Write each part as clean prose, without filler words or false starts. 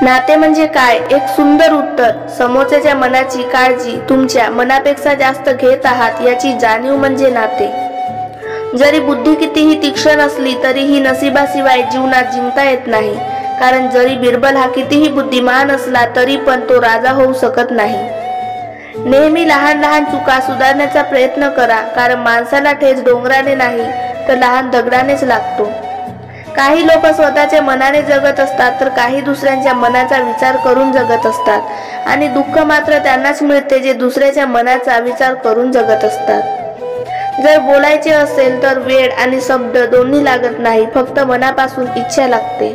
नाते म्हणजे काय? एक सुंदर उत्तर. समोरच्याच्या मनाची काळजी तुमच्या मनापेक्षा जास्त घेत आहात याची जाणीव म्हणजे नाते. जरी बुद्धी कितीही तीक्ष्ण असली तरीही नशिबाशिवाय जीवनात जिंकता येत नाही. कारण जरी बिरबल हा कितीही बुद्धिमान असला तरी पण तो राजा होऊ शकत नाही. नेहमी लहान लहान चुका सुधारण्याचा प्रयत्न करा, कारण माणसाला ठेच डोंगराने नाही तर लहान दगडानेच लागतो. काही लोक स्वतःच्या मनाने जगत असतात तर काही दुसऱ्यांच्या मनाचा विचार करून जगत असतात, आणि दुःख मात्र त्यांनाच मिळते जे दुसऱ्याच्या मनाचा विचार करून जगत असतात. जर बोलायचे असेल तर वेळ आणि शब्द दोन्ही लागत नाही, फक्त मनापासून इच्छा लागते.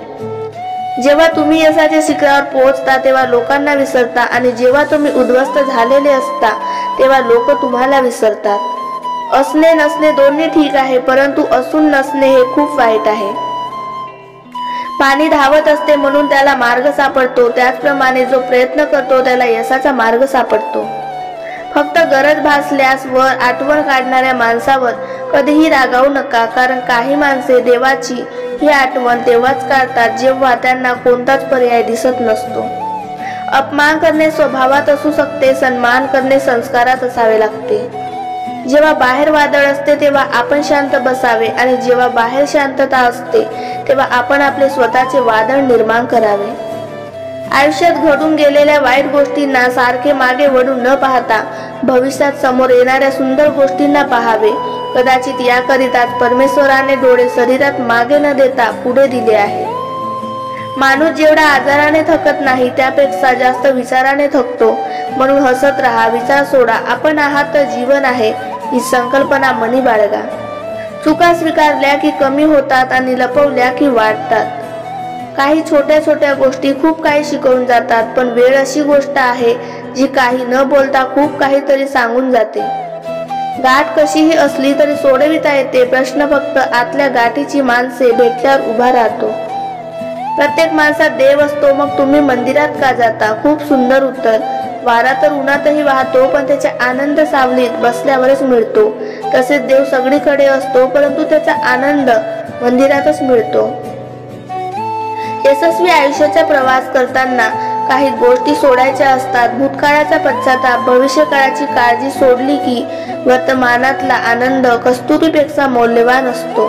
जेव्हा तुम्ही यशाच्या शिखरावर पोहोचता तेव्हा लोकांना विसरता, आणि जेव्हा तुम्ही उद्ध्वस्त झालेले असता तेव्हा लोक तुम्हाला विसरतात. असणे नसणे दोन्ही ठीक आहे, परंतु असून नसणे हे खूप वाईट आहे. पाणी धावत असते म्हणून त्याला मार्ग सापडतो, त्याचप्रमाणे जो प्रयत्न करतो त्याला यशाचा मार्ग सापडतो. फक्त गरज भासल्यास वर आठवण काढणाऱ्या माणसावर कधीही रागावू नका, कारण काही माणसे देवाची ही आठवण तेव्हाच काढतात जेव्हा त्यांना कोणताच पर्याय दिसत नसतो. अपमान करणे स्वभावात असू शकते, सन्मान करणे संस्कारात असावे लागते. जेव्हा बाहेर वादळ असते तेव्हा आपण शांत बसावे, आणि जेव्हा बाहेर शांतता असते तेव्हा आपण आपले स्वतःचे वादळ निर्माण करावे. आयुष्यात घडून गेलेल्या वाईट गोष्टींना सारखे मागे वळून न पाहता भविष्यात समोर येणाऱ्या सुंदर गोष्टींना पाहावे. कदाचित याकरिताच परमेश्वराने डोळे शरीरात मागे न देता पुढे दिले आहे. माणूस जेवढा आजाराने थकत नाही त्यापेक्षा जास्त विचाराने थकतो. म्हणून हसत राहा, विचार सोडा, आपण आहात तर जीवन आहे ही संकल्पना मनी बाळगा. चुका स्वीकारल्या की कमी होतात आणि लपवल्या की वाढतात. काही छोट्या छोट्या गोष्टी खूप काही शिकवून जातात, पण वेळ अशी गोष्ट आहे जी काही न बोलता खूप काहीतरी सांगून जाते. गाठ कशीही असली तरी सोडविता येते, प्रश्न फक्त आतल्या गाठीची माणसे भेटल्यावर उभा राहतो. प्रत्येक माणसात देव असतो, मग तुम्ही मंदिरात का जाता? खूप सुंदर उत्तर. वारा तर उन्हातही वाहतो, पण त्याचा आनंद सावलीत बसल्यावरच मिळतो. तसेच देव सगळीकडे असतो, परंतु त्याचा आनंद मंदिरातच मिळतो. यशस्वी आयुष्याचा प्रवास करताना काही गोष्टी सोडायच्या असतात. भूतकाळाचा पश्चाताप, भविष्यकाळाची काळजी सोडली की वर्तमानातला आनंद कस्तुरीपेक्षा मौल्यवान असतो.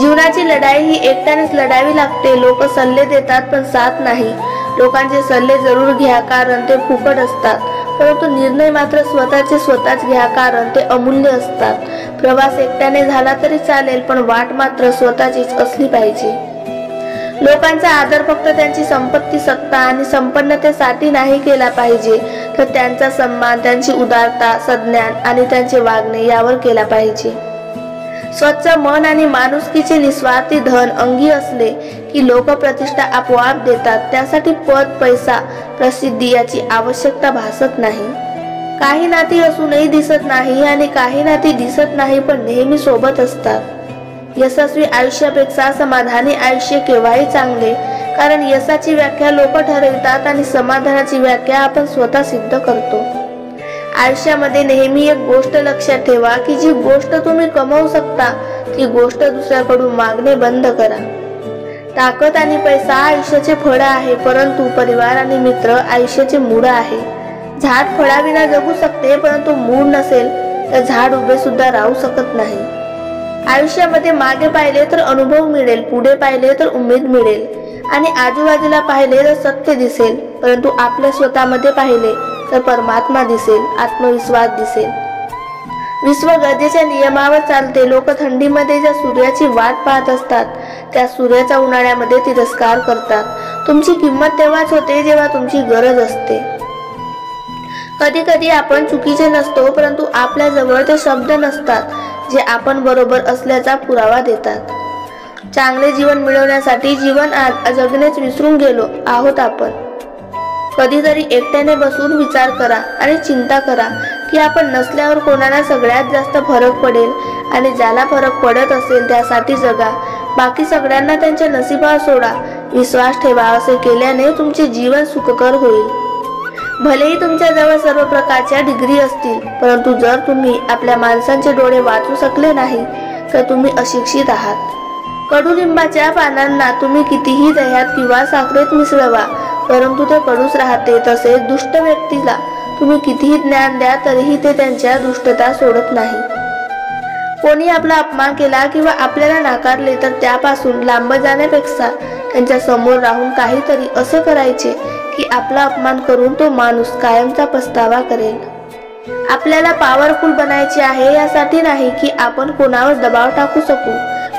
जीवनाची लढाई ही एकट्यानेच लढावी लागते. लोक सल्ले देतात पण साथ नाही. लोकांचे सल्ले जरूर घ्या, कारण ते फुकट असतात, परंतु निर्णय मात्र स्वतःच घ्या, कारण ते अमूल्य असतात. प्रवास एकट्याने झाला तरी चालेल, पण वाट मात्र स्वतःचीच असली पाहिजे. लोकांचा आदर फक्त त्यांची संपत्ती, सत्ता आणि संपन्नतेसाठी नाही केला पाहिजे, तर त्यांचा सन्मान, त्यांची उदारता, सज्ञान आणि त्यांचे वागणे यावर केला पाहिजे. स्वच्छ मन आणि माणुसकीचे निस्वार्थी धन अंगी असले की लोक प्रतिष्ठा आपोआप देतात. त्यासाठी पद, पैसा, प्रसिद्धी याची आवश्यकता भासत नाही. काही नाती असूनही दिसत नाही, आणि काही नाती दिसत नाही पण नेहमी सोबत असतात. यशस्वी आयुष्यापेक्षा समाधानी आयुष्य केव्हाही चांगले, कारण यशाची व्याख्या लोक ठरवितात आणि समाधानाची व्याख्या आपण स्वतः सिद्ध करतो. आयुष्यामध्ये नेहमी एक गोष्ट लक्षात ठेवा की जी गोष्ट तुम्ही कमवू शकता ती गोष्ट दुसऱ्याकडून मागणे बंद करा. ताकद आणि पैसा आयुष्याचे फळ आहे, परंतु परिवार आणि मित्र आयुष्याचे मूळ आहे. झाड फळाविना जगू शकते, परंतु मूळ नसेल तर झाड उभे सुद्धा राहू शकत नाही. आयुष्यामध्ये मागे पाहिले तर अनुभव मिळेल, पुढे पाहिले तर उमेद मिळेल, आणि आजूबाजूला पाहिले तर सत्य दिसेल, परंतु आपल्या स्वतःमध्ये पाहिले तर परमात्मा दिसेल, आत्मविश्वास दिसेल. विश्व गरजेच्या नियमावर चालते. लोक थंडीमध्ये ज्या सूर्याची वाट पाहत असतात त्या सूर्याचा उन्हाळ्यामध्ये तिरस्कार करतात. तुमची किंमत तेव्हाच होते जेव्हा तुमची गरज असते. कधी कधी आपण चुकीचे नसतो, परंतु आपल्या जवळ ते शब्द नसतात जे आपण बरोबर असल्याचा पुरावा देतात. चांगले जीवन मिळवण्यासाठी जीवन जगणेच विसरून गेलो आहोत आपण. कधीतरी एकट्याने बसून विचार करा आणि चिंता करा की आपण नसल्यावर कोणाला सगळ्यात जास्त फरक पडेल, आणि ज्याला फरक पडत असेल त्यासाठी जगा, बाकी सगळ्यांना त्यांच्या नशिबावर सोडा. विश्वास ठेवा, असे केल्याने तुमचे जीवन सुखकर होईल. भलेही तुमच्याजवळ सर्व प्रकारच्या डिग्री असतील, परंतु जर तुम्ही आपल्या माणसांचे डोळे वाचू शकले नाही तर तुम्ही अशिक्षित आहात. कडुलिंबाच्या पानांना तुम्ही कितीही दह्यात किंवा साखरेत मिसळवा, परंतु ते पडूच राहते। तसेच दुष्ट व्यक्तीला तुम्ही कितीही ज्ञान द्या तरीही ते त्यांच्या दुष्टता सोडत नाही। कोणी आपला अपमान केला किंवा आपल्याला नाकारले तर त्यापासून लांब जाण्यापेक्षा त्यांच्या समोर राहून काहीतरी असं करायचे की आपला अपमान करून तो माणूस कायमचा पस्तावा करेल। आपल्याला पॉवरफुल बनायचे आहे, यासाठी नाही की आपण कोणावर दबाव टाकू शकू,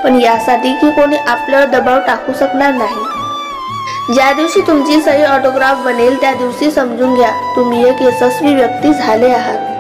पण यासाठी की कोणी आपल्यावर दबाव टाकू शकणार नाही। ज्या दिवशी तुमची सही ऑटोग्राफ बनेल त्या दिवशी समजून घ्या तुम्ही एक यशस्वी व्यक्ती झाले आहात।